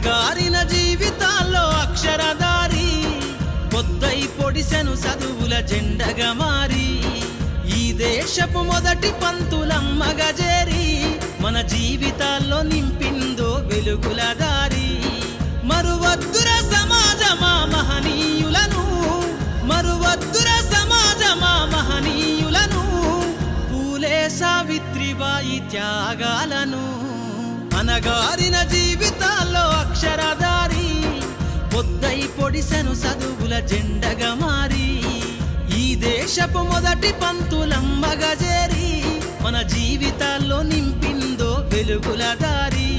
అనగారిన జీవితాల్లో అక్షరధారి పొద్దై పొడిసెను చదువుల జెండగా మారి ఈ దేశపు మొదటి పంతులమ్మగా చేరి మన జీవితాల్లో నింపిందో వెలుగుల దారి మరువద్దుర సమాజమా మహనీయులను మరువద్దుర సమాజమా మహనీయులను పూలే సావిత్రిబాయి త్యాగాలను అనగారిన జీవితాల్లో అక్షరధారి పొద్దై పొడిసెను చదువుల జెండగా మారి ఈ దేశపు మొదటి పంతులమ్మగా చేరి మన జీవితాల్లో నింపిందో వెలుగుల దారి